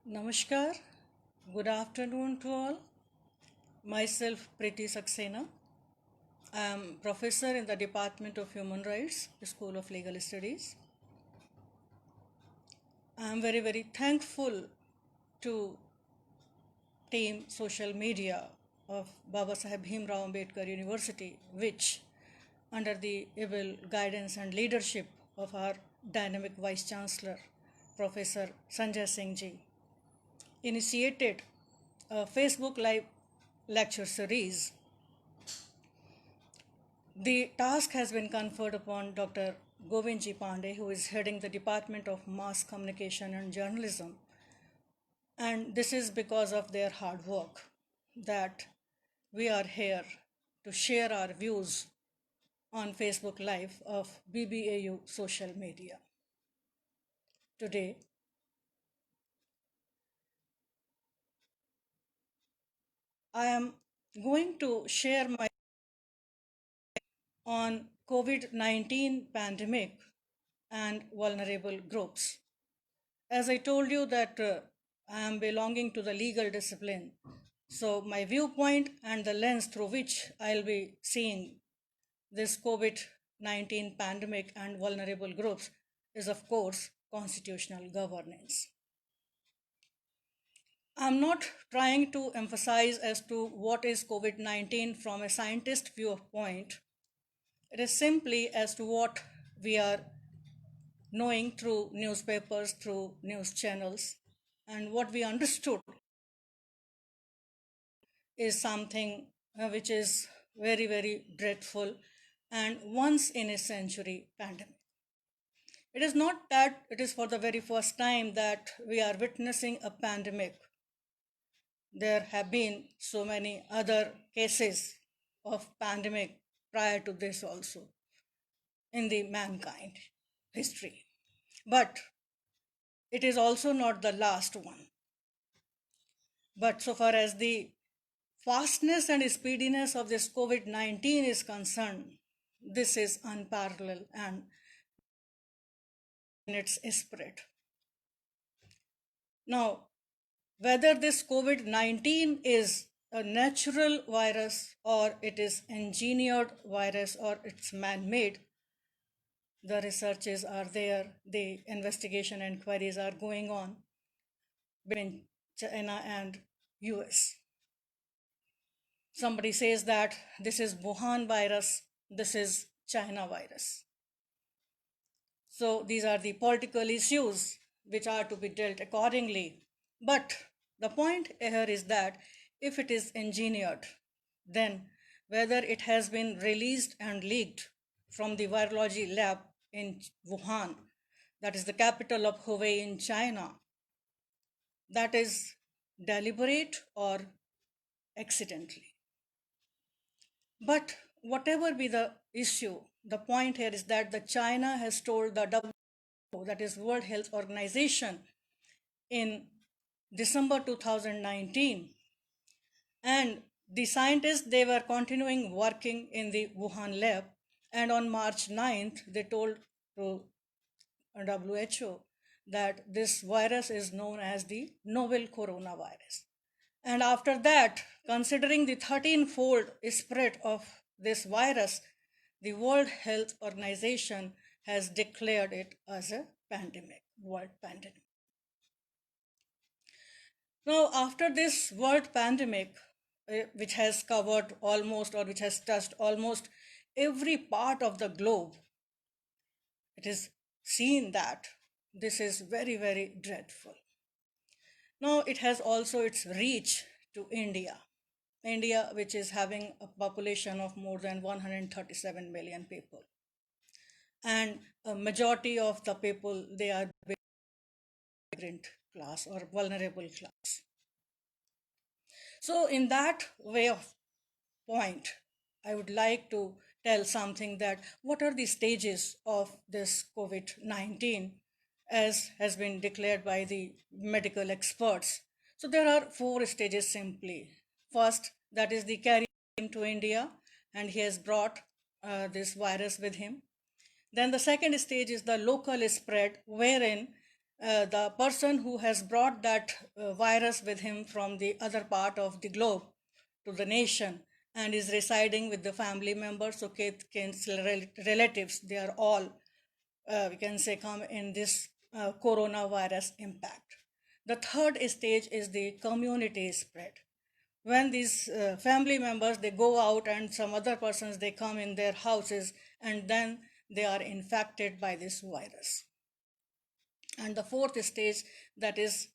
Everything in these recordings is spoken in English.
Namaskar, good afternoon to all. Myself Preeti Saxena. I am professor in the Department of Human Rights, School of Legal Studies. I am very thankful to team social media of Baba Saheb Bhimrao Ambedkar University, which under the able guidance and leadership of our dynamic Vice Chancellor, Professor Sanjay Singh ji, initiated a Facebook Live lecture series. The task has been conferred upon Dr. Govindji Pandey, who is heading the Department of Mass Communication and Journalism. And this is because of their hard work that we are here to share our views on Facebook Live of BBAU social media. Today, I am going to share my on COVID-19 pandemic and vulnerable groups. As I told you that I am belonging to the legal discipline, so my viewpoint and the lens through which I'll be seeing this COVID-19 pandemic and vulnerable groups is, of course, constitutional governance. I'm not trying to emphasize as to what is COVID-19 from a scientist viewpoint. It is simply as to what we are knowing through newspapers, through news channels, and what we understood is something which is very dreadful and once in a century pandemic. It is not that it is for the very first time that we are witnessing a pandemic. There have been so many other cases of pandemic prior to this also in the mankind history. But it is also not the last one. But so far as the fastness and speediness of this COVID-19 is concerned, this is unparalleled and in its spirit. Now, whether this COVID-19 is a natural virus or it is engineered virus or it's man-made, the researches are there, the investigation inquiries are going on between China and US. Somebody says that this is Wuhan virus, this is China virus. So these are the political issues which are to be dealt accordingly. But the point here is that if it is engineered, then whether it has been released and leaked from the virology lab in Wuhan, that is the capital of Hubei in China, that is deliberate or accidentally. But whatever be the issue, the point here is that the China has told the WHO, that is World Health Organization, in December 2019, and the scientists, they were continuing working in the Wuhan lab, and on March 9th they told to WHO that this virus is known as the novel coronavirus. And after that, considering the 13-fold spread of this virus, the World Health Organization has declared it as a pandemic, world pandemic. Now, after this world pandemic, which has covered almost or which has touched almost every part of the globe, it is seen that this is very dreadful. Now, it has also its reach to India. India, which is having a population of more than 137 million people. And a majority of the people, they are migrant class or vulnerable class. So in that way of point, I would like to tell something that what are the stages of this COVID-19 as has been declared by the medical experts. So there are 4 stages simply. First, that is the carrier into India, and he has brought this virus with him. Then the second stage is the local spread, wherein the person who has brought that virus with him from the other part of the globe to the nation and is residing with the family members, okay, relatives, they are all, we can say, come in this coronavirus impact. The third stage is the community spread. When these family members, they go out and some other persons, they come in their houses and then they are infected by this virus. And the fourth stage, that is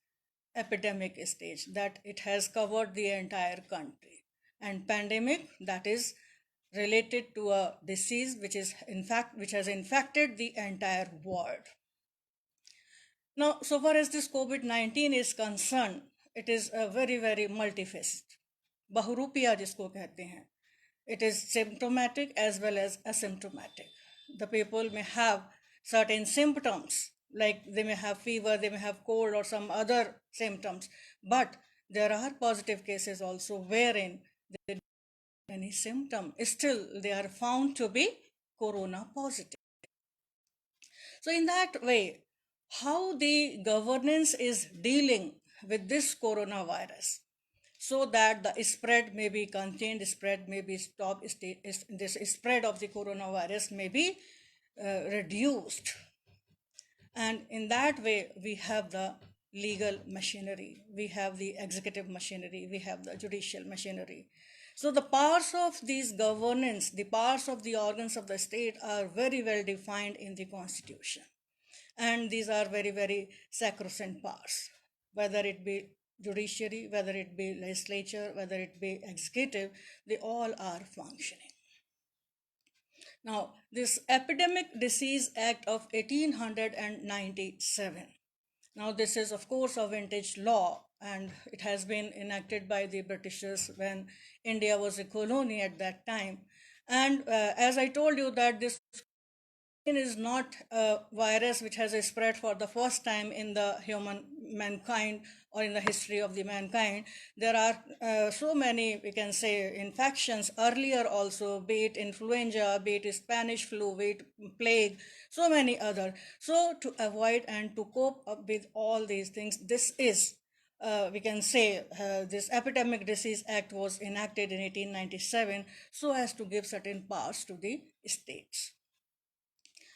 epidemic stage, that it has covered the entire country. And pandemic, that is related to a disease which has infected the entire world. Now, so far as this COVID-19 is concerned, it is a very, very multifaceted. बहुरूपिया जिसको कहते हैं. It is symptomatic as well as asymptomatic. The people may have certain symptoms, like they may have fever, they may have cold or some other symptoms, but there are positive cases also wherein they don't have any symptom. Still, they are found to be corona positive. So in that way, how the governance is dealing with this coronavirus so that the spread may be contained, spread may be stopped, this spread of the coronavirus may be reduced. And in that way, we have the legal machinery, we have the executive machinery, we have the judicial machinery. So the powers of these governance, the powers of the organs of the state are very well defined in the Constitution. And these are very, very sacrosanct powers, whether it be judiciary, whether it be legislature, whether it be executive, they all are functioning. Now, this Epidemic Disease Act of 1897. Now, this is, of course, a vintage law, and it has been enacted by the Britishers when India was a colony at that time. And as I told you that this is not a virus which has spread for the first time in the mankind or in the history of the mankind. There are so many, we can say, infections earlier also, be it influenza, be it Spanish flu, be it plague, so many other. So to avoid and to cope up with all these things, this is we can say this Epidemic Disease Act was enacted in 1897 so as to give certain powers to the states.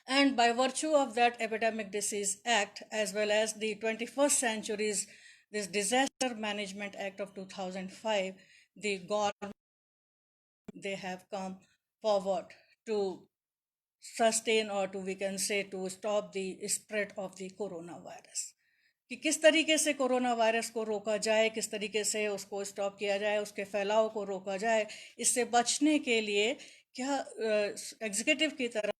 And by virtue of that Epidemic Disease Act, as well as the 21st century's this Disaster Management Act of 2005, the government, they have come forward to sustain or to, we can say, to stop the spread of the coronavirus. कि किस तरीके से corona virus को रोका जाए, किस तरीके से उसको स्टॉप किया जाए, उसके फैलाव को रोका जाए, इससे बचने के लिए क्या एग्जीक्यूटिव की तरफ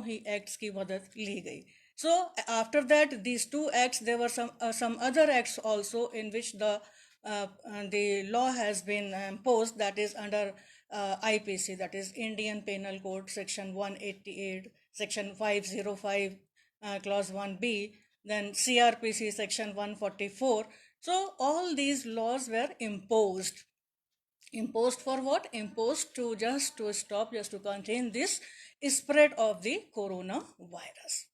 ही एक्ट्स की मदद ली गई. So after that, these two acts, there were some other acts also in which the law has been imposed, that is under IPC, that is Indian Penal Code, section 188, section 505, clause 1B, then CRPC section 144. So all these laws were imposed. Imposed for what? Imposed to just to stop, just to contain this spread of the coronavirus.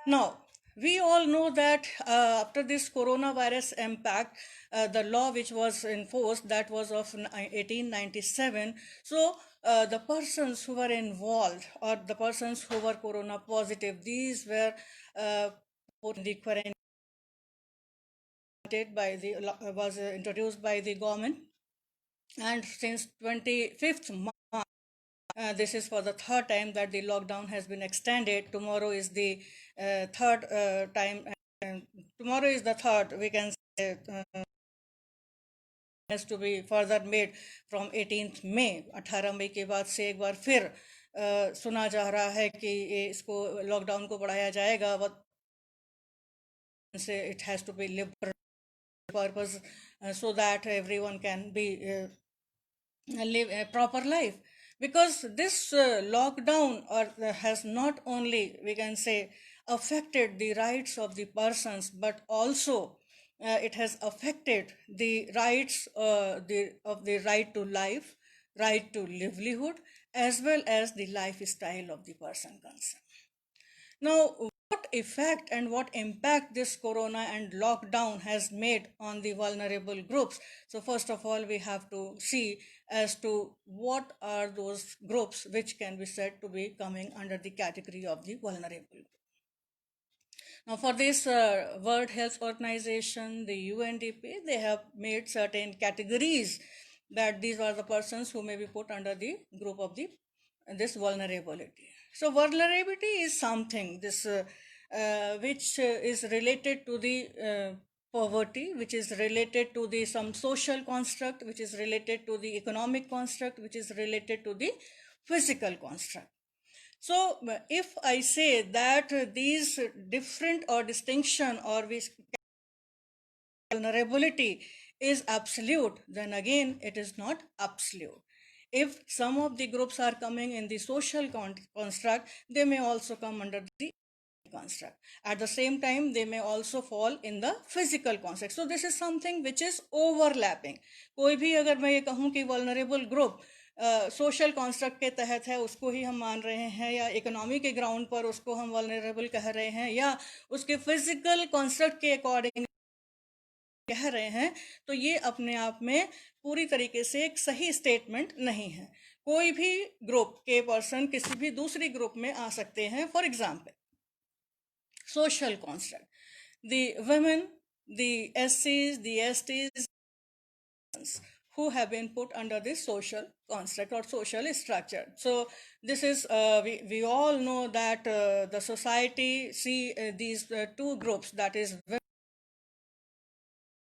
Now, we all know that after this coronavirus impact, the law which was enforced, that was of 1897. So the persons who were involved, or the persons who were corona positive, these were put in the quarantine was introduced by the government. And since 25th March, this is for the third time that the lockdown has been extended. Tomorrow is the third time. Tomorrow is the third, we can say, has to be further made from 18th May. 18 मई के बाद से एक बार फिर सुना जा रहा है कि इसको लॉकडाउन को बढ़ाया जाएगा. It has to be liberal purpose so that everyone can be live a proper life, because this lockdown has not only, we can say, affected the rights of the persons, but also it has affected the rights of the right to life, right to livelihood, as well as the lifestyle of the person concerned. Now, what effect and what impact this corona and lockdown has made on the vulnerable groups. So first of all, we have to see as to what are those groups which can be said to be coming under the category of the vulnerable. Now, for this World Health Organization, the UNDP, they have made certain categories that these are the persons who may be put under the group of the this vulnerability. So, vulnerability is something which is related to the poverty, which is related to the some social construct, which is related to the economic construct, which is related to the physical construct. So, if I say that these different or distinction or which vulnerability is absolute, then again it is not absolute. If some of the groups are coming in the social construct, they may also come under the construct. At the same time, they may also fall in the physical construct. So this is something which is overlapping. कोई भी अगर मैं ये कहूँ कि vulnerable group social construct के तहत है, उसको ही हम मान रहे हैं, या इकोनॉमी के ग्राउंड पर उसको हम वल्नरेबल कह रहे हैं, या उसके फिजिकल कॉन्स्ट्रक्ट के अकॉर्डिंग कह रहे हैं, तो ये अपने आप में पूरी तरीके से एक सही स्टेटमेंट नहीं है. कोई भी ग्रुप के पर्सन किसी भी दूसरी ग्रुप में आ सकते हैं. For example, social construct, the women, the SCs, the STs who have been put under this social construct or social structure. So this is we all know that the society see these two groups, that is women,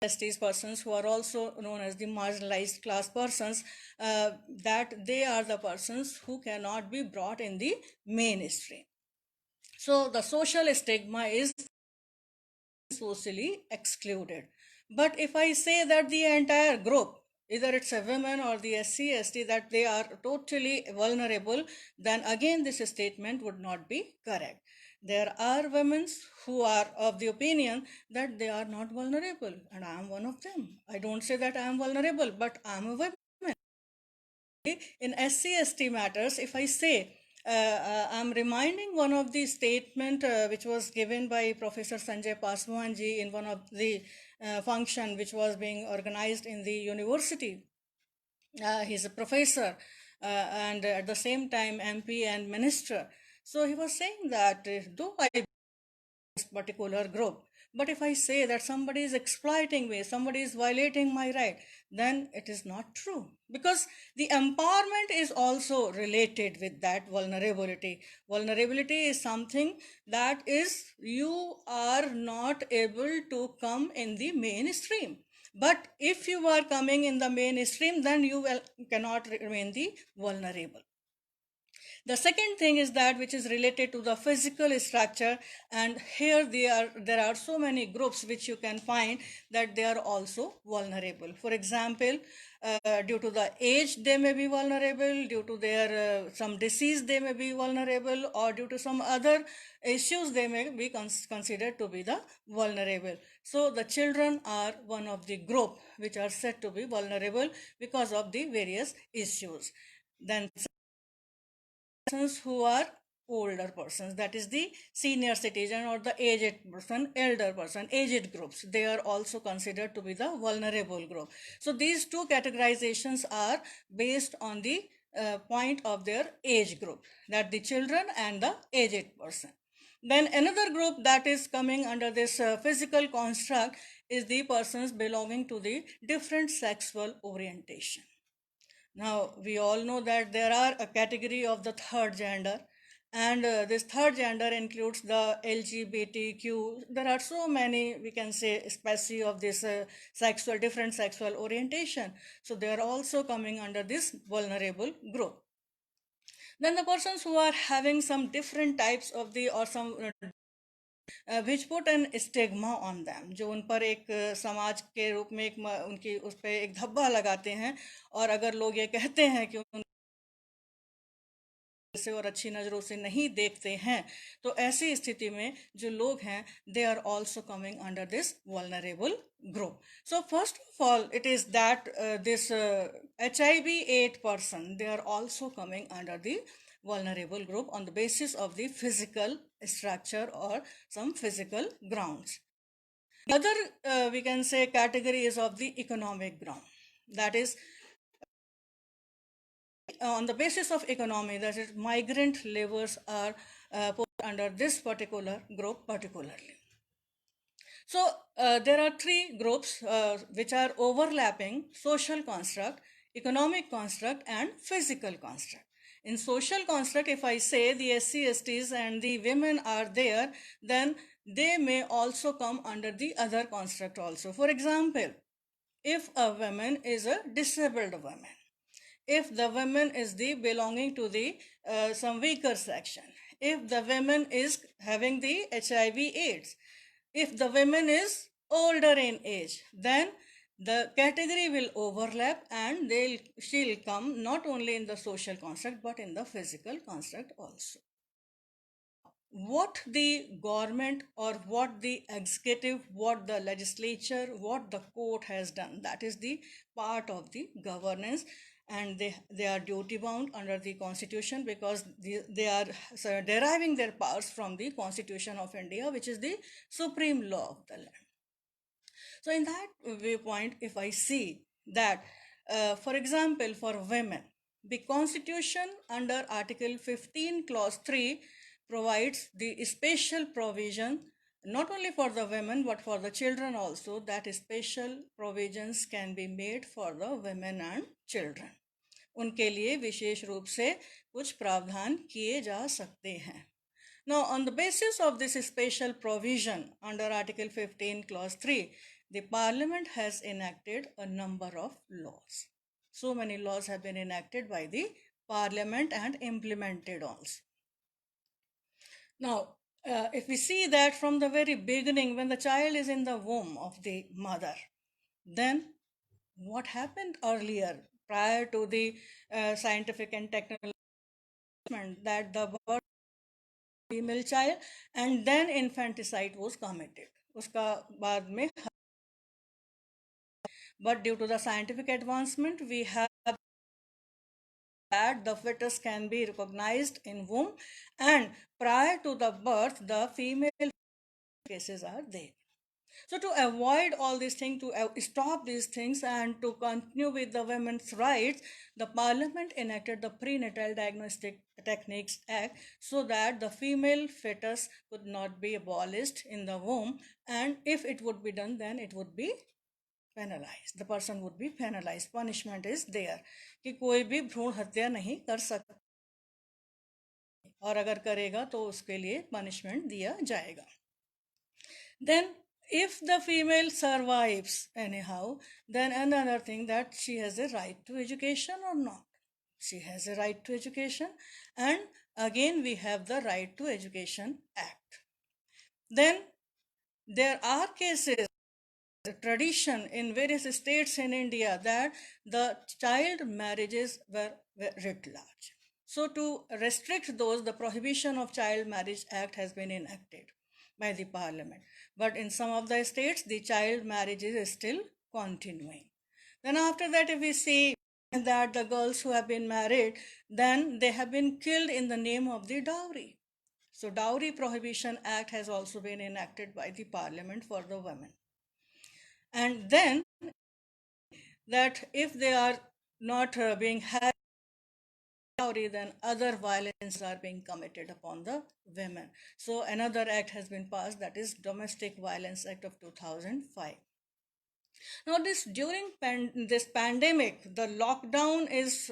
STs persons, who are also known as the marginalized class persons, that they are the persons who cannot be brought in the mainstream. So the social stigma is socially excluded. But if I say that the entire group, either it's a women or the SC, ST, that they are totally vulnerable, then again this statement would not be correct. There are women who are of the opinion that they are not vulnerable, and I am one of them. I don't say that I am vulnerable, but I am a woman. In SC, ST matters, if I say, I'm reminding one of the statement which was given by Professor Sanjay Paswan ji in one of the function which was being organized in the university. He's a professor and at the same time MP and minister. So he was saying that though I this particular group, but if I say that somebody is exploiting me, somebody is violating my right, then it is not true, because the empowerment is also related with that vulnerability. Vulnerability is something that is you are not able to come in the mainstream. But if you are coming in the mainstream, then you cannot remain the vulnerable. The second thing is that which is related to the physical structure, and here there are so many groups which you can find that they are also vulnerable. For example, due to the age they may be vulnerable, due to their some disease they may be vulnerable, or due to some other issues they may be considered to be the vulnerable. So the children are one of the group which are said to be vulnerable because of the various issues. Then persons who are older persons, that is the senior citizen or the aged person, elder person, aged groups, they are also considered to be the vulnerable group. So these two categorizations are based on the point of their age group, that the children and the aged person. Then another group that is coming under this physical construct is the persons belonging to the different sexual orientation. Now, we all know that there are a category of the third gender, and this third gender includes the LGBTQ. There are so many, we can say, species of this different sexual orientation. So they are also coming under this vulnerable group. Then the persons who are having some different types of the or some which put an stigma on them, जो उन पर एक समाज के रूप में एक उनकी उस पर एक धब्बा लगाते हैं, और अगर लोग ये कहते हैं कि उन से और अच्छी नज़रों से नहीं देखते हैं, तो ऐसी स्थिति में जो लोग हैं, they are also coming under this vulnerable group. So first of all, it is that this HIV/AIDS person, they are also coming under the vulnerable group on the basis of the physical structure or some physical grounds. The other, we can say, category is of the economic ground. That is, on the basis of economy, that is, migrant laborers are put under this particular group particularly. So there are three groups which are overlapping: social construct, economic construct, and physical construct. In social construct, if I say the SC, STs and the women are there, then they may also come under the other construct also. For example, if a woman is a disabled woman, if the woman is the belonging to the some weaker section, if the woman is having the HIV AIDS, if the woman is older in age, then the category will overlap and she'll come not only in the social construct but in the physical construct also. What the government or what the executive, what the legislature, what the court has done, that is the part of the governance, and they are duty bound under the constitution, because they are deriving their powers from the Constitution of India, which is the supreme law of the land. So in that viewpoint, if I see that, for example, for women, the Constitution under Article 15, Clause 3 provides the special provision not only for the women but for the children also, that special provisions can be made for the women and children. उनके लिए विशेष रूप से कुछ प्रावधान किए जा सकते हैं. Now, on the basis of this special provision under Article 15, Clause 3, the Parliament has enacted a number of laws. So many laws have been enacted by the Parliament and implemented also. Now, if we see that from the very beginning, when the child is in the womb of the mother, then what happened earlier, prior to the scientific and technical development, that the birth female child and then infanticide was committed. Uska baad mein, but due to the scientific advancement, we have that the fetus can be recognized in womb, and prior to the birth, the female cases are there. So to avoid all these things, to stop these things and to continue with the women's rights, the Parliament enacted the Prenatal Diagnostic Techniques Act, so that the female fetus could not be abolished in the womb, and if it would be done, then it would be penalized. The person would be penalized. Punishment is there कि कोई भी भ्रूण हत्या नहीं कर सकता, और अगर करेगा तो उसके लिए punishment दिया जाएगा. Then if the female survives anyhow, then another thing, that she has a right to education or not. She has a right to education, and again we have the Right to Education Act. Then there are cases, the tradition in various states in India, that the child marriages were writ large. So to restrict those, the Prohibition of Child Marriage Act has been enacted by the Parliament. But in some of the states, the child marriages is still continuing. Then after that, if we see that the girls who have been married, then they have been killed in the name of the dowry. So Dowry Prohibition Act has also been enacted by the Parliament for the women. And then that if they are not being had dowry, then other violence are being committed upon the women. So another act has been passed, that is Domestic Violence Act of 2005. Now during this pandemic, the lockdown is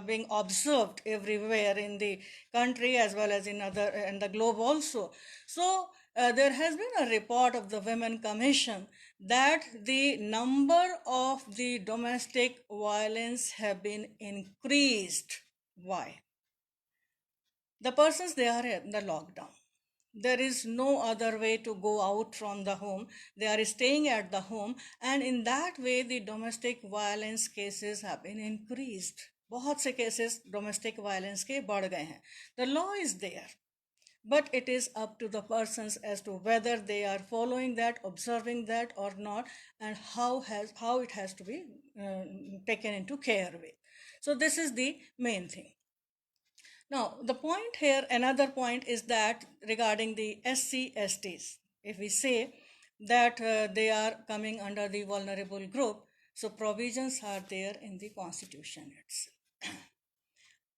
being observed everywhere in the country as well as in the globe also. So there has been a report of the Women Commission that the number of the domestic violence have been increased. Why? The persons, they are in the lockdown. There is no other way to go out from the home. They are staying at the home, and in that way the domestic violence cases have been increased. बहुत से cases domestic violence के बढ़ गए हैं. The law is there, but it is up to the persons as to whether they are following that, observing that or not, and how it has to be taken into care with. So this is the main thing. Now, the point here, another point is that regarding the SC/STs, if we say that they are coming under the vulnerable group, so provisions are there in the Constitution itself.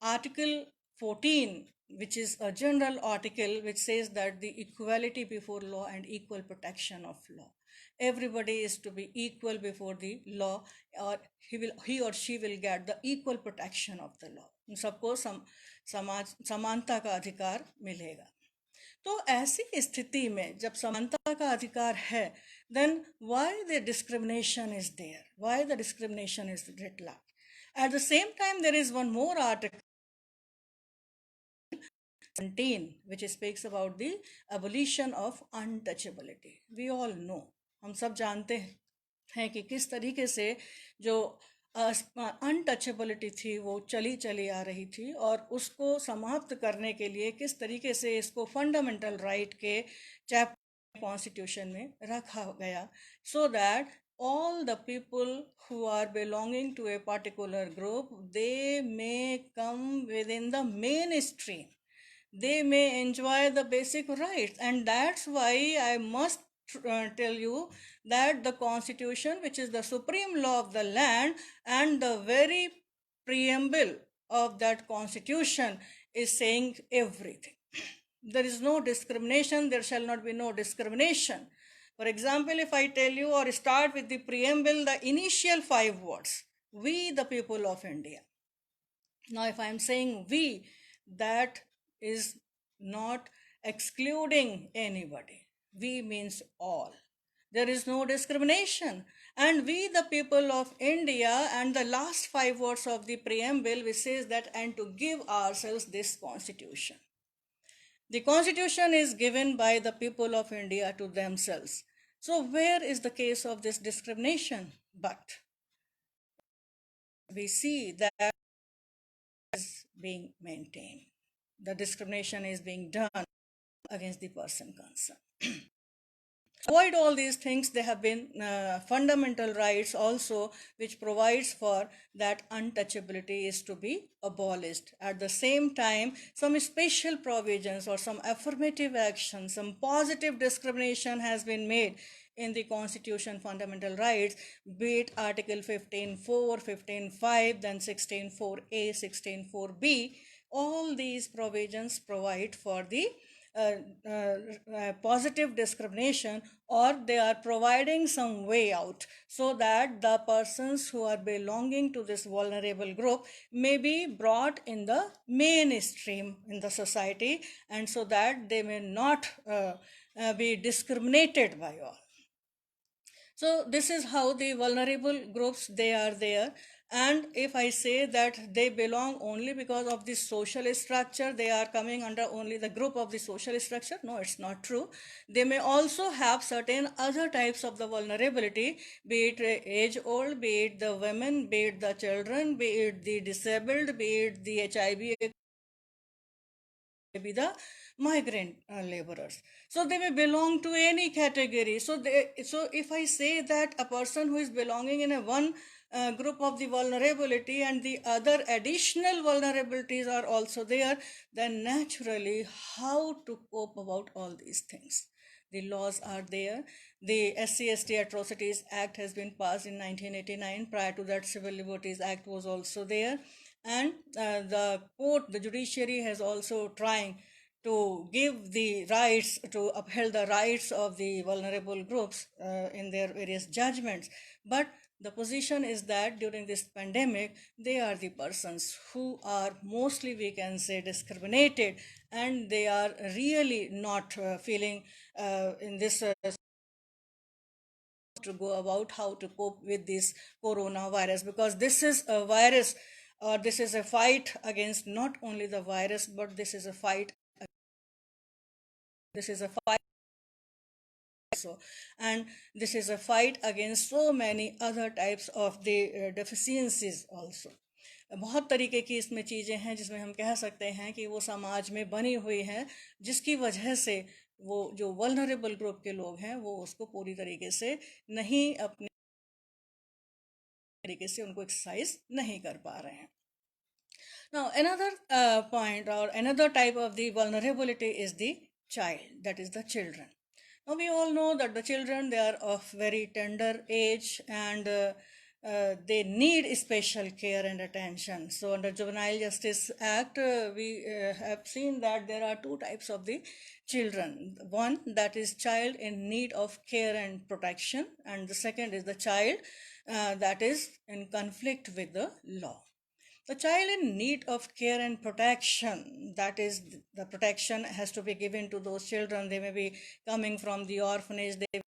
Article 14, which is a general article which says that the equality before law and equal protection of law. Everybody is to be equal before the law, or he or she will get the equal protection of the law. सबको समानता का अधिकार मिलेगा. तो ऐसी स्थिति में जब समानता का अधिकार है, then why the discrimination is there? Why the discrimination is writ large? At the same time, there is one more article, 17, which speaks about the abolition of untouchability. We all know, हम सब जानते हैं कि किस तरीके से जो untouchability थी वो चली आ रही थी, और उसको समाप्त करने के लिए किस तरीके से इसको फंडामेंटल राइट के चैप्टर कॉन्स्टिट्यूशन में रखा गया, so that all the people who are belonging to a particular group, they may come within the mainstream, they may enjoy the basic rights. And that's why I must tell you that the Constitution, which is the supreme law of the land, and the very preamble of that Constitution is saying everything. There is no discrimination, there shall not be no discrimination. For example, if I tell you or start with the preamble, the initial 5 words, we the people of India. Now, if I am saying we, that is not excluding anybody. We means all. There is no discrimination. And we the people of India, and the last 5 words of the preamble which says that, and to give ourselves this constitution. The constitution is given by the people of India to themselves. So where is the case of this discrimination? But we see that is being maintained. The discrimination is being done against the person concerned. Avoid all these things, there have been fundamental rights also which provides for that untouchability is to be abolished. At the same time, some special provisions or some affirmative action, some positive discrimination has been made in the Constitution fundamental rights, be it Article 15.4, 15.5, then 16.4a, 16.4b. All these provisions provide for the positive discrimination, or they are providing some way out so that the persons who are belonging to this vulnerable group may be brought in the mainstream in the society, and so that they may not be discriminated by all. So this is how the vulnerable groups, they are there. And if I say that they belong only because of the social structure, they are coming under only the group of the social structure, no, it's not true. They may also have certain other types of the vulnerability, be it age old, be it the women, be it the children, be it the disabled, be it the HIV, be the migrant laborers. So they may belong to any category. So if I say that a person who is belonging in a one group of the vulnerability and the other additional vulnerabilities are also there, then naturally how to cope about all these things? The laws are there. The SC/ST Atrocities Act has been passed in 1989. Prior to that, Civil Liberties Act was also there. And the court, the judiciary has also trying to give the rights, to uphold the rights of the vulnerable groups in their various judgments. But the position is that during this pandemic, they are the persons who are mostly, we can say, discriminated, and they are really not feeling in this to go about how to cope with this coronavirus, because this is a virus, this is a fight against not only the virus, but this is a fight also, and this is a fight against so many other types of the deficiencies also. बहुत तरीके की इसमें चीज़ें हैं जिसमें हम कह सकते हैं कि वो समाज में बनी हुई हैं, जिसकी वजह से वो जो वल्नरेबल ग्रुप के लोग हैं वो उसको पूरी तरीके से नहीं, अपने तरीके से उनको एक्सरसाइज नहीं कर पा रहे हैं. Now, another point or another type of the vulnerability is the child, that is the children. Now, we all know that the children, they are of very tender age, and they need special care and attention. So, under Juvenile Justice Act, we have seen that there are two types of the children. One, that is child in need of care and protection, and the second is the child that is in conflict with the law. The child in need of care and protection, that is, the protection has to be given to those children. They may be coming from the orphanage, they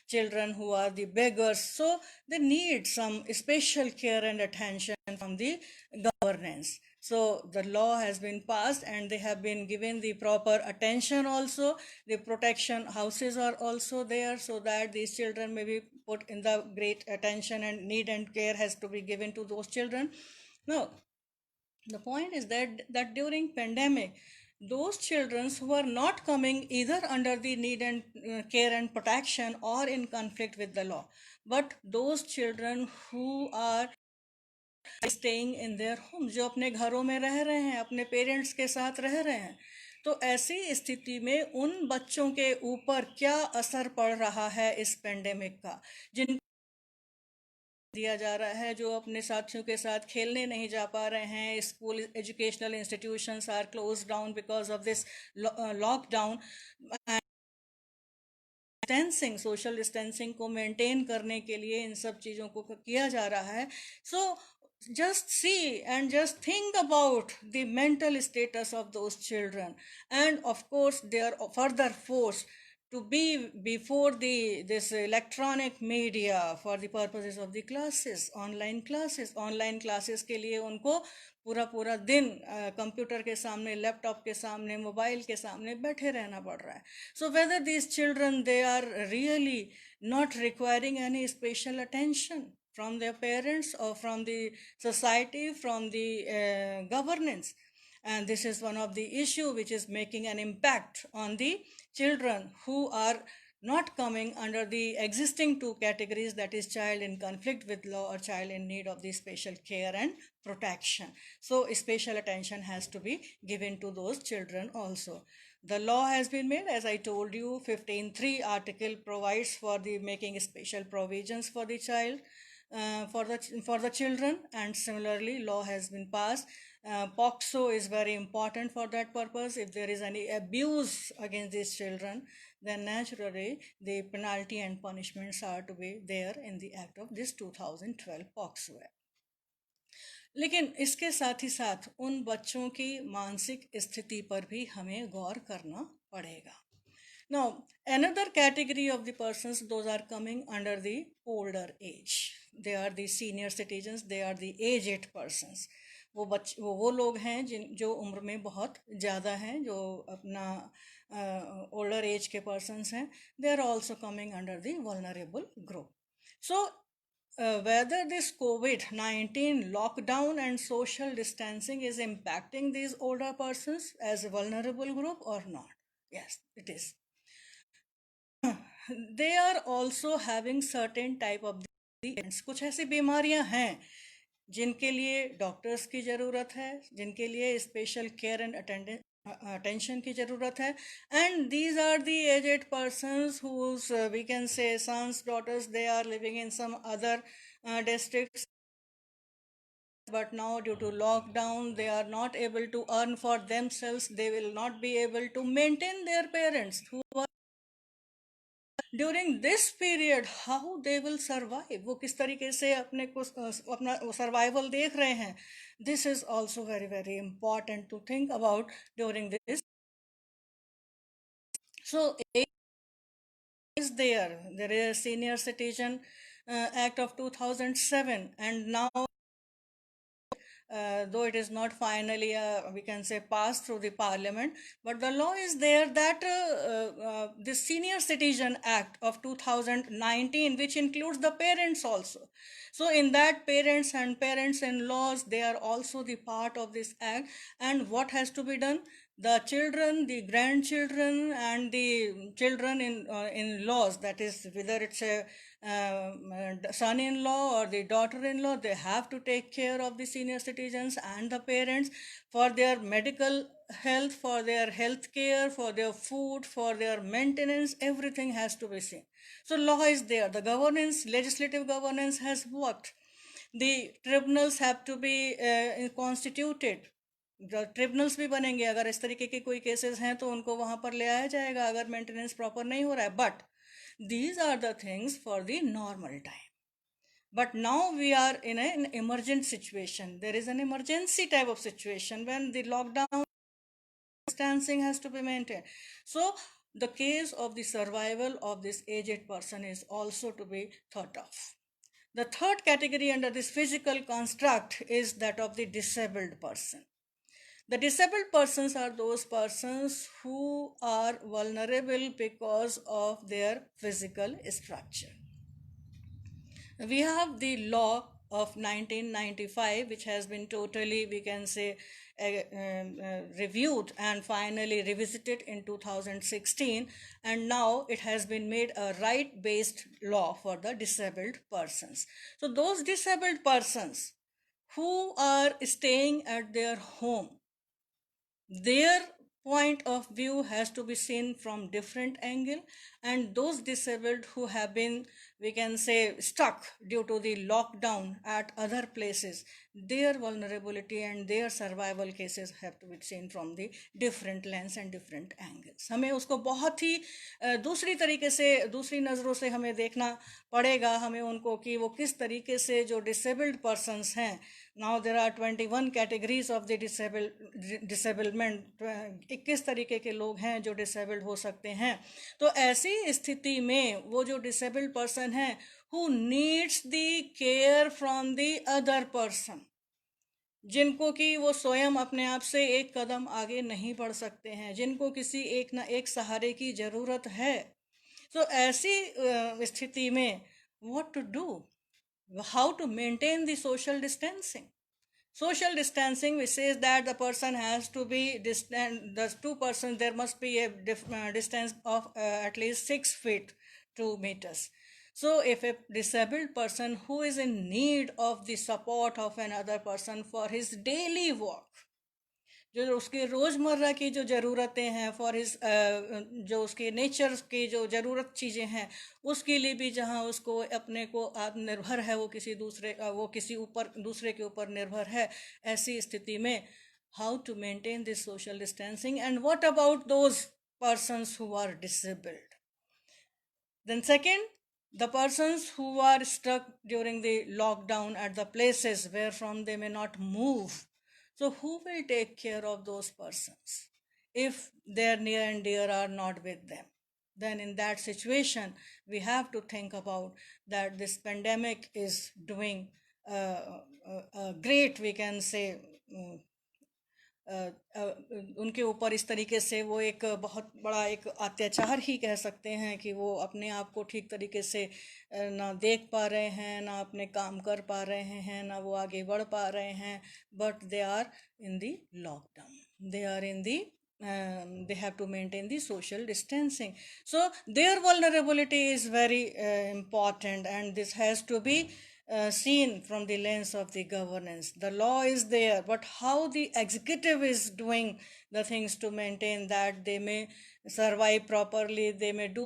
children who are the beggars, so they need some special care and attention from the governance. So the law has been passed and they have been given the proper attention also. The protection houses are also there so that these children may be put in the great attention, and need and care has to be given to those children. Now, the point is that during pandemic, those children who are not coming either under the need and care and protection or in conflict with the law, but those children who are staying in their homes, जो अपने घरों में रह रहे हैं, अपने parents के साथ रह रहे हैं, तो ऐसी स्थिति में उन बच्चों के ऊपर क्या असर पड़ रहा है इस पेंडेमिक का, जिन दिया जा रहा है, जो अपने साथियों के साथ खेलने नहीं जा पा रहे हैं, school educational institutions are close down because of this lockdown, distancing social distancing को मेंटेन करने के लिए इन सब चीज़ों को किया जा रहा है. सो just see and just think about the mental status of those children, and of course they are further forced to be before the this electronic media for the purposes of the classes, online classes के लिए उनको पूरा पूरा दिन computer के सामने, laptop के सामने, मोबाइल के सामने बैठे रहना पड़ रहा है. So whether these children they are really not requiring any special attention from their parents or from the society, from the governance. And this is one of the issue which is making an impact on the children who are not coming under the existing two categories, that is child in conflict with law or child in need of the special care and protection. So special attention has to be given to those children also. The law has been made, as I told you, 15(3) article provides for the making special provisions for the child, for the children, and similarly law has been passed. POCSO is very important for that purpose. If there is any abuse against these children, then naturally the penalty and punishments are to be there in the act of this 2012 POCSO Act. लेकिन इसके साथ ही साथ उन बच्चों की मानसिक स्थिति पर भी हमें गौर करना पड़ेगा. Now, another category of the persons, those are coming under the older age. They are the senior citizens, they are the aged persons. वो लोग हैं जो उम्र में बहुत ज़्यादा हैं, जो अपना older age के persons हैं. They are also coming under the vulnerable group. So, whether this COVID-19 lockdown and social distancing is impacting these older persons as a vulnerable group or not? Yes, it is. They are also having certain type of कुछ ऐसी बीमारियां हैं जिनके लिए doctors की ज़रूरत है, जिनके लिए स्पेशल केयर एंड attention की ज़रूरत है. And these are the aged persons whose we can say sons, daughters, they are living in some other districts, but now due to lockdown they are not able to earn for themselves. They will not be able to maintain their parents who are during this period. How they will survive, वो किस तरीके से अपने को अपना survival देख रहे हैं. This is also very very important to think about during this. So is there is a senior citizen act of 2007, and now though it is not finally, we can say, passed through the parliament, but the law is there that the Senior Citizen Act of 2019, which includes the parents also. So in that, parents and parents-in-laws, they are also the part of this act. And what has to be done? the children, the grandchildren, and the children in laws, that is, whether it's a son-in-law or the daughter-in-law, they have to take care of the senior citizens and the parents for their medical health, for their health care, for their food, for their maintenance. Everything has to be seen. So law is there. The governance, legislative governance has worked. The tribunals have to be constituted. Tribunals भी बनेंगे, अगर इस तरीके के कोई cases हैं तो उनको वहां पर ले आया जाएगा अगर मेंटेनेंस प्रॉपर नहीं हो रहा है. But these are the things for the normal time. But now we are in an emergent situation. There is an emergency type of situation when the lockdown distancing has to be maintained. So the case of the survival of this aged person is also to be thought of. The third category under this physical construct is that of the disabled person. The disabled persons are those persons who are vulnerable because of their physical structure. We have the law of 1995, which has been totally, we can say, reviewed and finally revisited in 2016, and now it has been made a right-based law for the disabled persons. So those disabled persons who are staying at their home, their point of view has to be seen from different angle, and those disabled who have been, we can say, stuck due to the lockdown at other places, their vulnerability and their survival cases have to be seen from the different lens and different angles. हमें उसको बहुत ही दूसरी तरीके से, दूसरी नज़रों से हमें देखना पड़ेगा, हमें उनको कि वो किस तरीके से जो disabled persons हैं. Now there are 21 categories of the disablement. 21 तरीके के लोग हैं जो disabled हो सकते हैं. तो ऐसी स्थिति में वो जो disabled person है, who needs the care from the other person, जिनको कि वो स्वयं अपने आप से एक कदम आगे नहीं बढ़ सकते हैं, जिनको किसी एक ना एक सहारे की ज़रूरत है. तो ऐसी स्थिति में what to do? How to maintain the social distancing? Social distancing, which says that the person has to be distant, the two persons, there must be a distance of at least 6 feet 2 meters. So if a disabled person who is in need of the support of another person for his daily work, जो उसकी रोज़मर्रा की जो ज़रूरतें हैं, for his जो उसके nature की जो ज़रूरत चीज़ें हैं, उसके लिए भी जहाँ उसको अपने को आत्मनिर्भर है, वो किसी दूसरे के ऊपर निर्भर है, ऐसी स्थिति में how to maintain this social distancing, and what about those persons who are disabled. Then second, the persons who are stuck during the lockdown at the places where from they may not move. So who will take care of those persons if their near and dear are not with them? Then in that situation, we have to think about that this pandemic is doing a great, we can say, उनके ऊपर इस तरीके से वो एक बहुत बड़ा एक अत्याचार ही कह सकते हैं कि वो अपने आप को ठीक तरीके से ना देख पा रहे हैं, ना अपने काम कर पा रहे हैं, ना वो आगे बढ़ पा रहे हैं. But they are in the lockdown, they are in the they have to maintain the social distancing. So their vulnerability is very important, and this has to be seen from the lens of the governance. The law is there, but how the executive is doing the things to maintain that they may survive properly, they may do,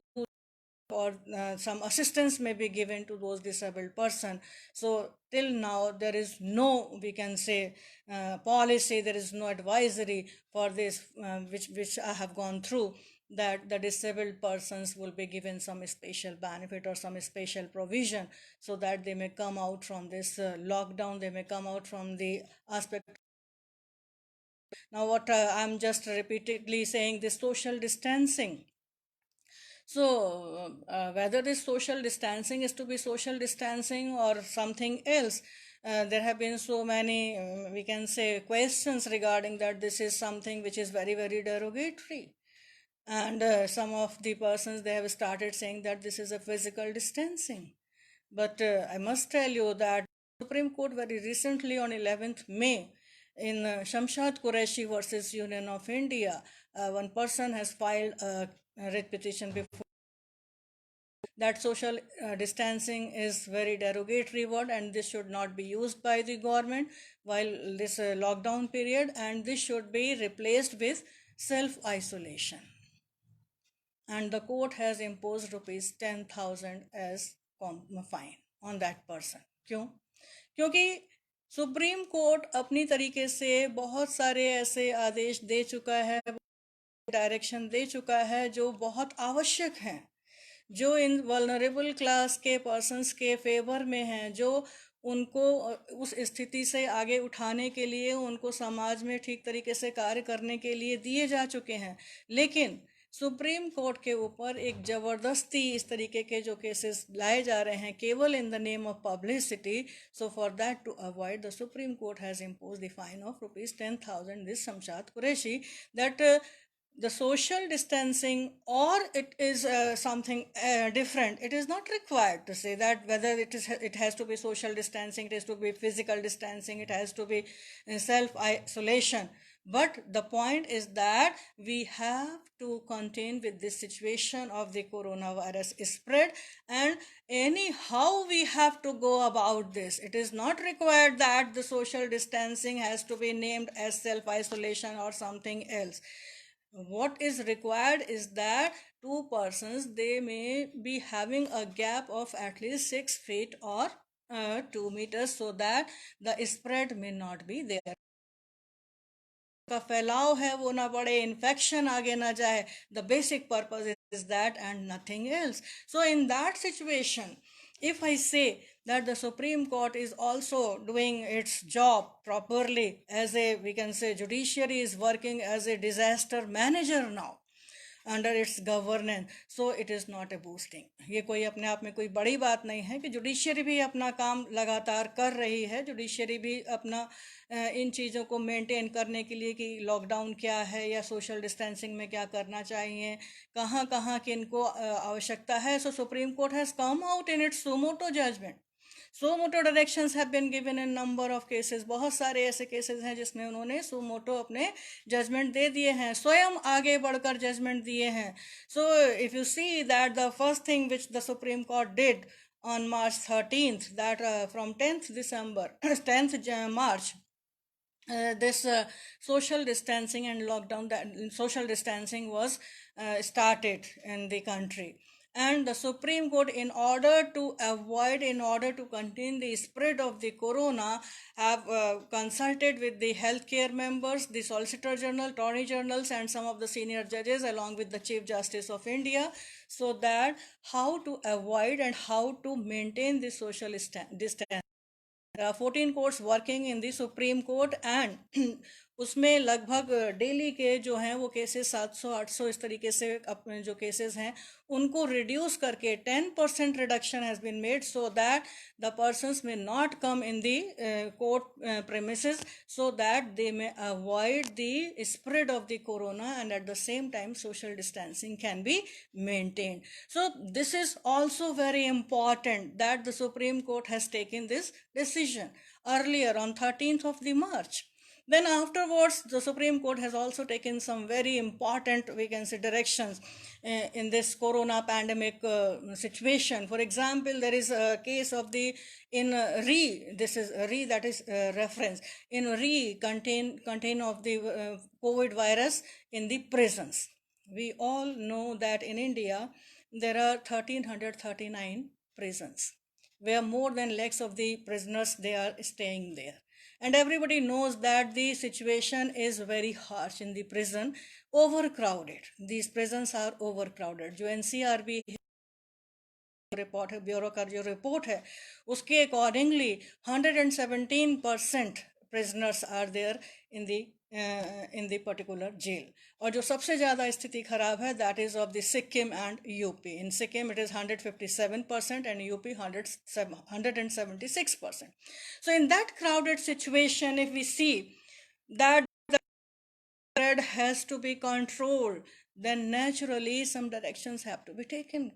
or some assistance may be given to those disabled person. So till now there is no, we can say, policy, there is no advisory for this, which I have gone through, that the disabled persons will be given some special benefit or some special provision so that they may come out from this lockdown, they may come out from the aspect. Now what I'm just repeatedly saying, this social distancing. So whether this social distancing is to be social distancing or something else, there have been so many, we can say, questions regarding that this is something which is very, very derogatory. And some of the persons, they have started saying that this is a physical distancing. But I must tell you that Supreme Court very recently on 11th May in Shamshad Qureshi versus Union of India, one person has filed a writ petition before that social distancing is very derogatory word and this should not be used by the government while this lockdown period, and this should be replaced with self isolation, and the court has imposed rupees 10,000 as fine on that person. क्यों? क्योंकि supreme court अपनी तरीके से बहुत सारे ऐसे आदेश दे चुका है, डायरेक्शन दे चुका है जो बहुत आवश्यक हैं, जो इन वल्नरेबल क्लास के पर्सन्स के फेवर में हैं, जो उनको उस स्थिति से आगे उठाने के लिए, उनको समाज में ठीक तरीके से कार्य करने के लिए दिए जा चुके हैं। लेकिन सुप्रीम कोर्ट के ऊपर एक ज़बरदस्ती इस तरीके के जो केसेस लाए जा रहे हैं केवल in the name of publicity, so for that to avoid the supreme court has impose the fine of ₹10,000 this Shamshad Qureshi, that the social distancing, or it is something different. It is not required to say that whether it has to be social distancing, it has to be physical distancing, it has to be self isolation. But the point is that we have to contain with this situation of the coronavirus spread, and anyhow we have to go about this. It is not required that the social distancing has to be named as self isolation or something else. What is required is that two persons, they may be having a gap of at least 6 feet or 2 meters, so that the spread may not be there. का फैलाव है वो ना बढ़े, infection आगे ना जाए. The basic purpose is that and nothing else. So in that situation, if I say that the Supreme Court is also doing its job properly, as a, we can say, judiciary is working as a disaster manager now under its governance, so it is not a boosting. ये कोई अपने आप में कोई बड़ी बात नहीं है कि जुडिशियरी भी अपना काम लगातार कर रही है, जुडिशियरी भी अपना इन चीज़ों को मेंटेन करने के लिए कि लॉकडाउन क्या है या सोशल डिस्टेंसिंग में क्या करना चाहिए, कहाँ कहाँ किनको आवश्यकता है. So Supreme court has come out in its suo motu judgment. Suo motu directions have been given in number of cases. बहुत सारे ऐसे केसेस हैं जिसमें उन्होंने सुमोटो अपने जजमेंट दे दिए हैं, स्वयं आगे बढ़कर जजमेंट दिए हैं. So if you see that the first thing which the supreme court did on March 13th, that from 10th December, 10th March, this social distancing and lockdown, that social distancing was started in the country. And the Supreme Court, in order to avoid, in order to contain the spread of the corona, have consulted with the healthcare members, the Solicitor General, Attorney Generals, and some of the senior judges, along with the Chief Justice of India, so that how to avoid and how to maintain the social distance. There are 14 courts working in the Supreme Court, and उसमें लगभग daily के जो हैं वो cases 700-800 इस तरीके से अपने जो केसेस हैं उनको रिड्यूस करके 10% reduction has been made, so that the persons may not come in the court premises, so that they may avoid the spread of the corona, and at the same time social distancing can be maintained. So this is also very important that the Supreme Court has taken this decision earlier on 13th of the March. Then afterwards, the Supreme Court has also taken some very important, we can say, directions in this corona pandemic situation. For example, there is a case of the, in RE, this is RE, that is reference, in RE contain of the COVID virus in the prisons. We all know that in India, there are 1,339 prisons, where more than lakhs of the prisoners, they are staying there. And everybody knows that the situation is very harsh in the prison, overcrowded. These prisons are overcrowded. जो NCRB report है, bureau का जो report है, उसके accordingly 117% prisoners are there in the particular jail. और जो सबसे ज़्यादा स्थिति खराब है, that is of the Sikkim and UP. In Sikkim it is 157% and UP 176%. So in that crowded situation, if we see that the spread has to be controlled, then naturally some directions have to be taken.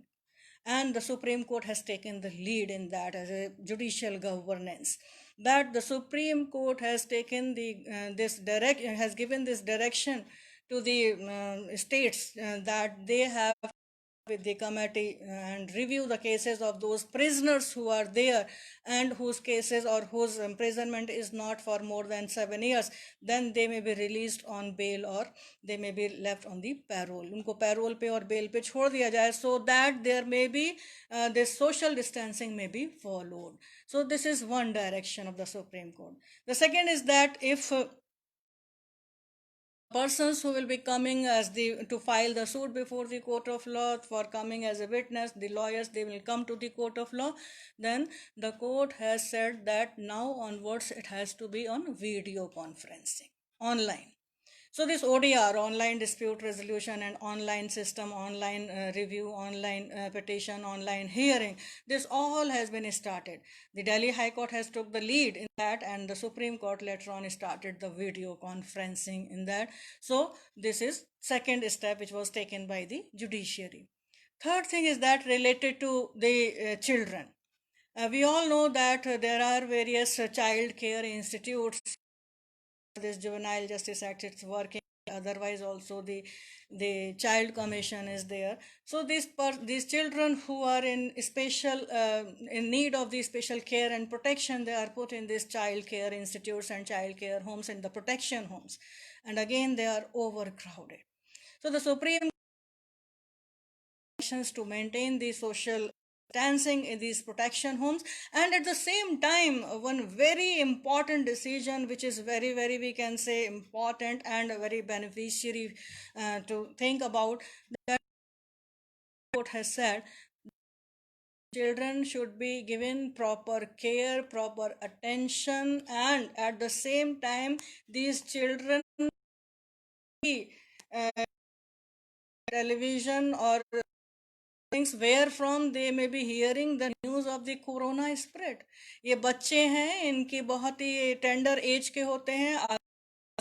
and the Supreme Court has taken the lead in that as a judicial governance. That the Supreme Court has taken has given this direction to the states that they have with the committee and review the cases of those prisoners who are there and whose cases or whose imprisonment is not for more than 7 years, then they may be released on bail or they may be left on the parole. उनको parole पे और bail पे छोड़ दिया जाए, so that there may be this social distancing may be followed. So this is one direction of the Supreme Court. The second is that if persons who will be coming as the to file the suit before the court of law, for coming as a witness, the lawyers, they will come to the court of law, then the court has said that now onwards it has to be on video conferencing, online. So this ODR, online dispute resolution, and online system, online review, online petition, online hearing, this all has been started. The Delhi High Court has took the lead in that, and the Supreme Court later on started the video conferencing in that. So this is second step which was taken by the judiciary. Third thing is that related to the children. We all know that there are various child care institutes. This Juvenile Justice Act, it's working. Otherwise also the child commission is there. So these children who are in special in need of the special care and protection, they are put in these child care institutes and child care homes and the protection homes, and again they are overcrowded. So the Supreme to maintain the social distancing in these protection homes, and at the same time one very important decision which is very very, we can say, important and very beneficiary to think about, that court has said children should be given proper care, proper attention, and at the same time these children television or things where from they may be hearing the news of the corona spread. ये बच्चे हैं, इनकी बहुत ही tender as के होते हैं,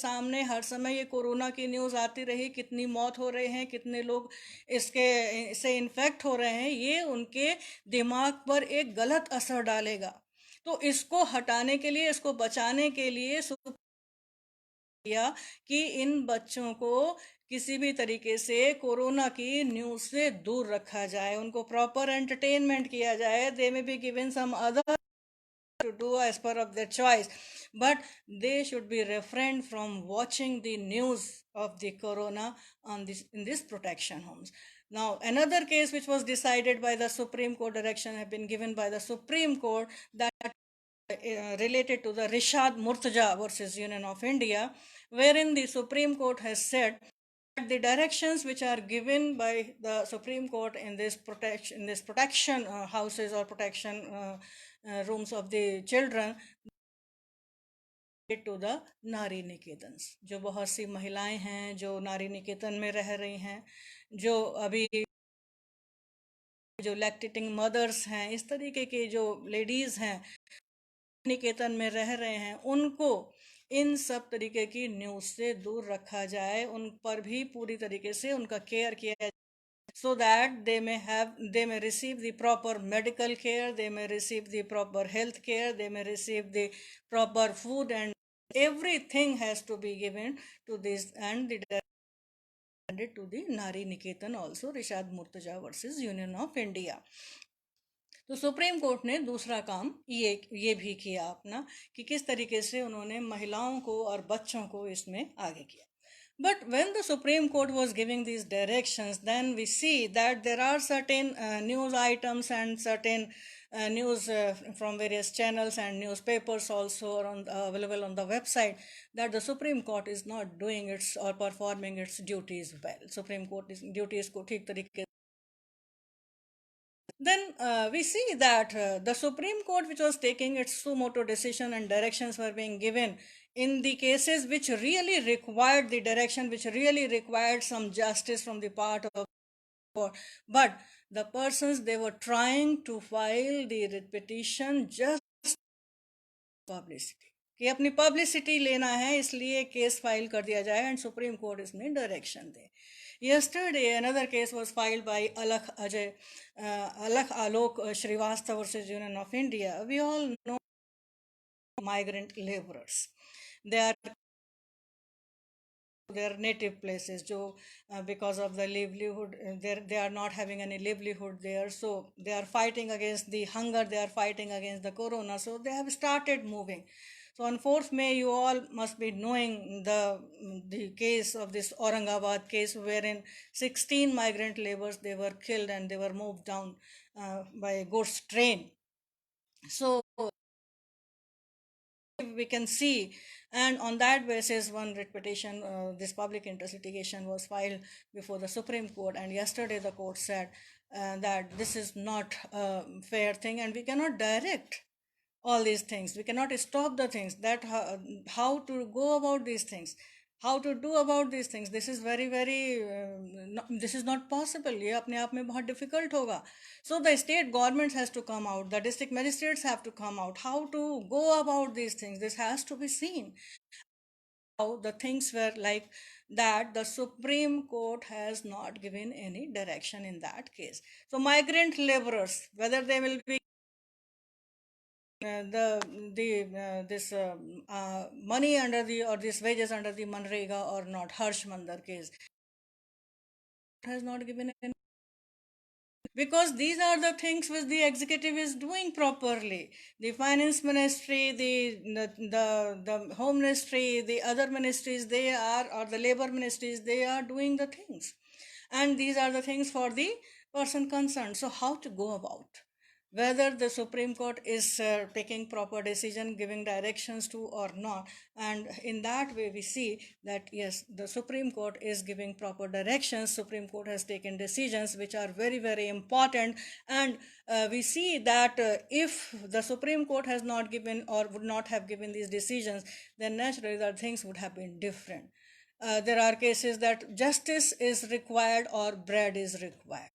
सामने हर समय ये कोरोना की न्यूज़ आती रही, कितनी मौत हो रहे हैं, कितने लोग इससे इन्फेक्ट हो रहे हैं, ये उनके दिमाग पर एक गलत असर डालेगा. तो इसको हटाने के लिए, इसको बचाने के लिए किया कि इन बच्चों को किसी भी तरीके से कोरोना की न्यूज़ से दूर रखा जाए, उनको प्रॉपर एंटरटेनमेंट किया जाए. They may be given some other to do as per of their choice, but they should be refrained from watching the news of the corona on this in these protection homes. Now another case which was decided by the Supreme Court, direction have been given by the Supreme Court, that related to the Rishad Murtaja versus Union of India, wherein the Supreme Court has said that the directions which are given by the Supreme Court in this protection houses or protection rooms of the children to the नारी निकेतन, जो बहुत सी महिलाएं हैं जो नारी निकेतन में रह रही हैं, जो अभी जो लैक्टेटिंग मदर्स हैं, इस तरीके के जो लेडीज हैं निकेतन में रह रहे हैं, उनको इन सब तरीके की न्यूज़ से दूर रखा जाए, उन पर भी पूरी तरीके से उनका केयर किया जाए, so that they may receive the proper medical care, they may receive the proper health care, they may receive the proper food, and everything has to be given to this, and the to the Nari Niketan also, Rishad Murtaja versus Union of India. तो supreme court ने दूसरा काम ये भी किया अपना कि किस तरीके से उन्होंने महिलाओं को और बच्चों को इसमें आगे किया. But when the Supreme Court was giving these directions, then we see that there are certain news items and certain news from various channels and newspapers also available on the website, that the Supreme Court is not doing its or performing its duties well. Supreme Court is duties को ठीक तरीके. Then we see that the Supreme Court, which was taking its suo motu decision and directions were being given in the cases which really required the direction, which really required some justice from the part of the court. But the persons, they were trying to file the petition just publicity, कि अपनी publicity लेना है इसलिए case file कर दिया जाए, and supreme court इसमें direction they. Yesterday, another case was filed by Alakh Alok Srivastava versus Union of India. We all know migrant laborers. They are their native places, because of the livelihood, they are not having any livelihood there. So they are fighting against the hunger, they are fighting against the corona. So they have started moving. So on 4th May, you all must be knowing the case of this Aurangabad case, wherein 16 migrant laborers, they were killed and they were moved down by a goods train. So we can see, and on that basis one writ petition, this public interest litigation was filed before the Supreme Court, and yesterday the court said that this is not a fair thing and we cannot direct all these things, we cannot stop the things, that how to go about these things, how to do about these things. This is very very this is not possible, ये अपने आप में बहुत difficult होगा. So the state governments has to come out, the district magistrates have to come out, how to go about these things, this has to be seen. How the things were like that, the Supreme Court has not given any direction in that case. So migrant laborers, whether they will be the this money under the, or this wages under the Manrega or not, Harsh Mandar case has not given any, because these are the things which the executive is doing properly. The finance ministry, the home ministry, the other ministries, they are, or the labor ministries, they are doing the things, and these are the things for the person concerned. So how to go about, whether the Supreme Court is taking proper decision, giving directions to or not. And in that way, we see that yes, the Supreme Court is giving proper directions. Supreme Court has taken decisions which are very, very important. And we see that if the Supreme Court has not given or would not have given these decisions, then naturally the things would have been different. There are cases that justice is required or bread is required.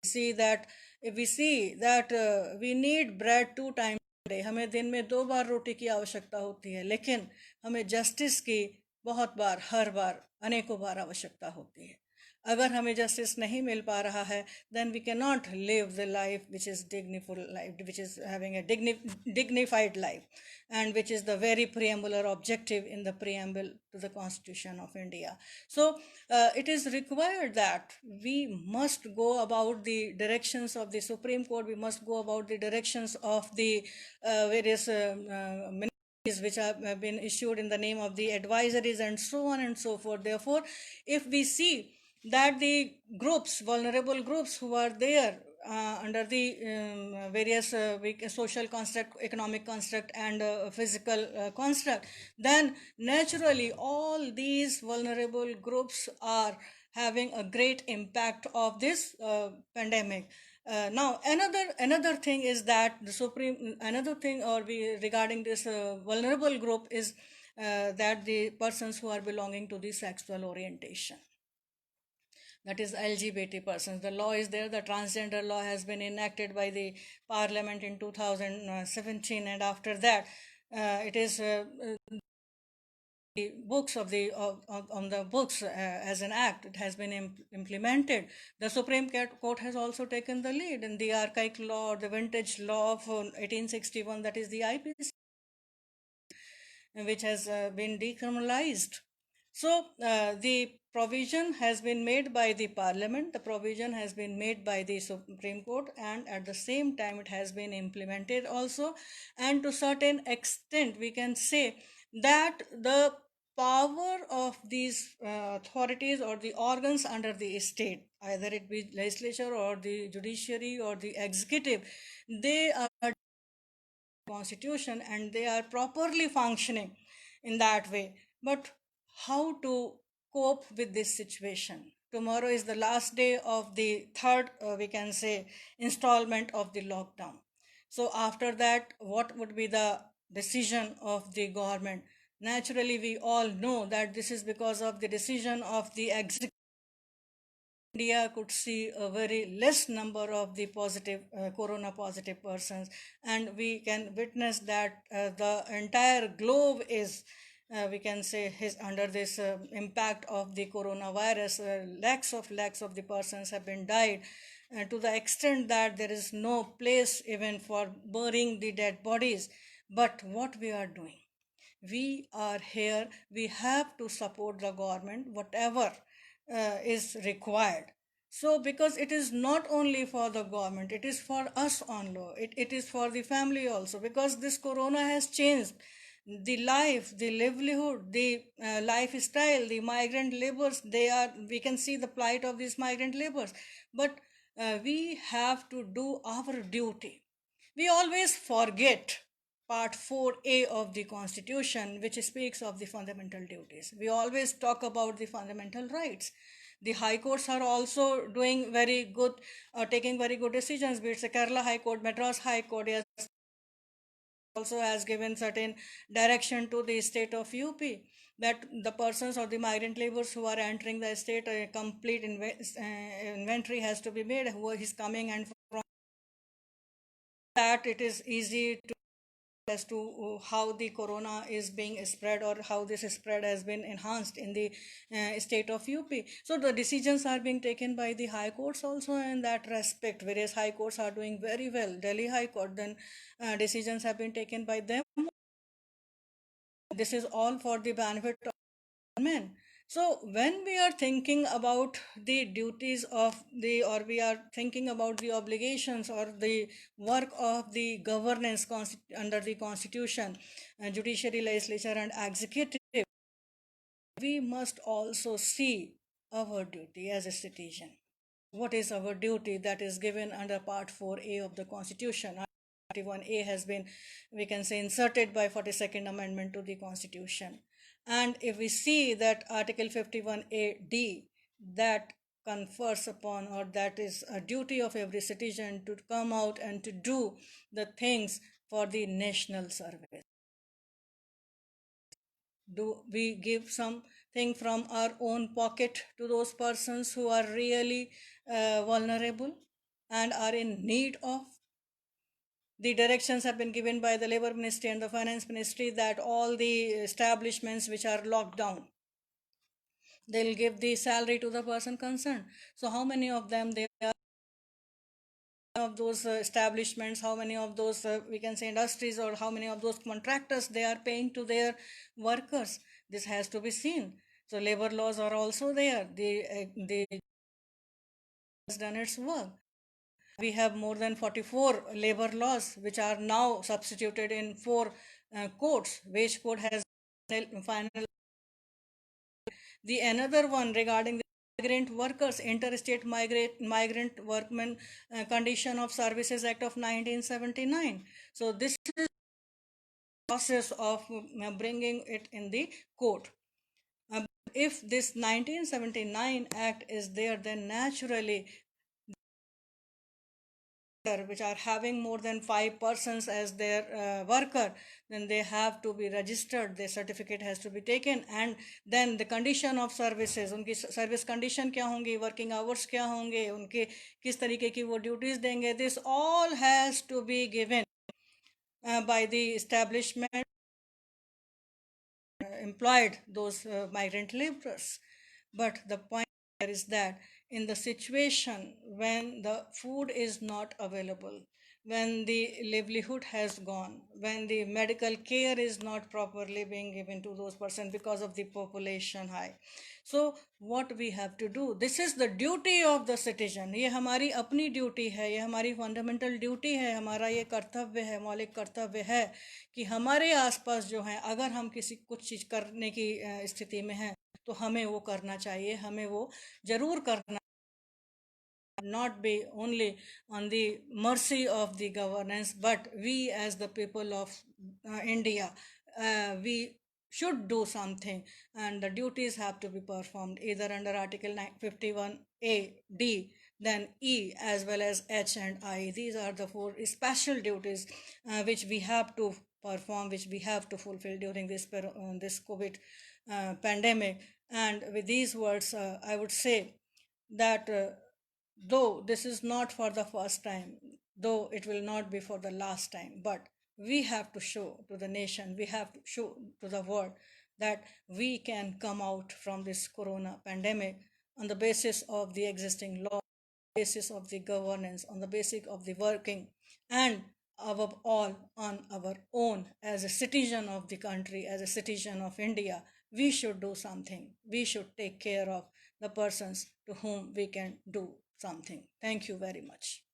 See that if we see that we need bread 2 times a day, हमें दिन में 2 बार रोटी की आवश्यकता होती है, लेकिन हमें justice की बहुत बार, हर बार, अनेकों बार आवश्यकता होती है. अगर हमें जस्टिस नहीं मिल पा रहा है, then we cannot live the life which is dignified life, which is having a dignified life, and which is the very preambular objective in the preamble to the Constitution of India. So it is required that we must go about the directions of the Supreme Court, we must go about the directions of the various which have been issued in the name of the advisories and so on and so forth. Therefore, if we see that the groups, vulnerable groups who are there under the various social construct, economic construct, and physical construct, then naturally all these vulnerable groups are having a great impact of this pandemic. Now another thing is that the Supreme, another thing or we regarding this vulnerable group is that the persons who are belonging to the sexual orientation, that is LGBT persons. The law is there, the transgender law has been enacted by the parliament in 2017, and after that it is the books of the on the books as an act, it has been implemented. The Supreme Court has also taken the lead in the archaic law or the vintage law of 1861, that is the IPC, which has been decriminalized. So the provision has been made by the parliament, the provision has been made by the Supreme Court, and at the same time it has been implemented also. And to certain extent we can say that the power of these authorities or the organs under the state, either it be legislature or the judiciary or the executive, they are constitution and they are properly functioning in that way. But how to cope with this situation? Tomorrow is the last day of the third, we can say, installment of the lockdown. So after that, what would be the decision of the government? Naturally, we all know that this is because of the decision of the executive. India could see a very less number of the positive corona positive persons, and we can witness that the entire globe is we can say his under this impact of the coronavirus, lakhs of the persons have been died, to the extent that there is no place even for burying the dead bodies. But what we are doing, we are here, we have to support the government whatever is required. So because it is not only for the government, it is for us also, it is for the family also, because this corona has changed the life, the livelihood, the lifestyle, the migrant laborers. They are, we can see the plight of these migrant laborers. But we have to do our duty. We always forget Part 4A of the Constitution, which speaks of the fundamental duties. We always talk about the fundamental rights. The high courts are also doing very good, taking very good decisions, be it the Kerala High Court, Madras High Court, yes, also has given certain direction to the state of UP that the persons or the migrant laborers who are entering the state, a complete inventory has to be made, who is coming, and from that it is easy to as to how the corona is being spread, or how this spread has been enhanced in the state of UP. So the decisions are being taken by the high courts also in that respect. Various high courts are doing very well. Delhi High Court, then decisions have been taken by them. This is all for the benefit of men. So when we are thinking about the duties of the, or we are thinking about the obligations or the work of the governance under the constitution, judiciary, legislature, and executive, we must also see our duty as a citizen. What is our duty that is given under Part 4A of the Constitution? 41A has been, we can say, inserted by 42nd Amendment to the Constitution. And if we see that Article 51A(d), that confers upon, or that is a duty of every citizen to come out and to do the things for the national service. Do we give something from our own pocket to those persons who are really vulnerable and are in need of? The directions have been given by the Labor Ministry and the Finance Ministry that all the establishments which are locked down, they'll give the salary to the person concerned. So how many of them they are, of those establishments, how many of those we can say industries, or how many of those contractors they are paying to their workers? This has to be seen. So labor laws are also there. The has done its work. We have more than 44 labor laws which are now substituted in 4 codes. Wage code has final. The another one regarding the migrant workers, interstate migrant workmen condition of services act of 1979. So this is process of bringing it in the court. If this 1979 act is there, then naturally which are having more than 5 persons as their worker, then they have to be registered, their certificate has to be taken, and then the condition of services, उनकी service condition क्या होंगी, working hours क्या होंगे, उनके किस तरीके की वो ड्यूटीज देंगे, this all has to be given by the establishment employed those migrant laborers. But the point here is that in the situation when the food is not available, when the livelihood has gone, when the medical care is not properly being given to those persons because of the population high, so what we have to do, this is the duty of the citizen. ये हमारी अपनी duty है, ये हमारी fundamental duty है, हमारा ये कर्तव्य है, मौलिक कर्तव्य है कि हमारे आसपास जो है, अगर हम किसी कुछ चीज़ करने की स्थिति में हैं तो हमें वो करना चाहिए, हमें वो जरूर करना, not be only on the mercy of the governance, but we as the people of India, we should do something, and the duties have to be performed either under Article 51A D, then E, as well as H and I. These are the 4 special duties which we have to perform, which we have to fulfill during this COVID pandemic. And with these words, I would say that though this is not for the first time, though it will not be for the last time, but we have to show to the nation, we have to show to the world that we can come out from this corona pandemic on the basis of the existing law, basis of the governance, on the basis of the working, and above all on our own as a citizen of the country, as a citizen of India. We should do something. We should take care of the persons to whom we can do something. Thank you very much.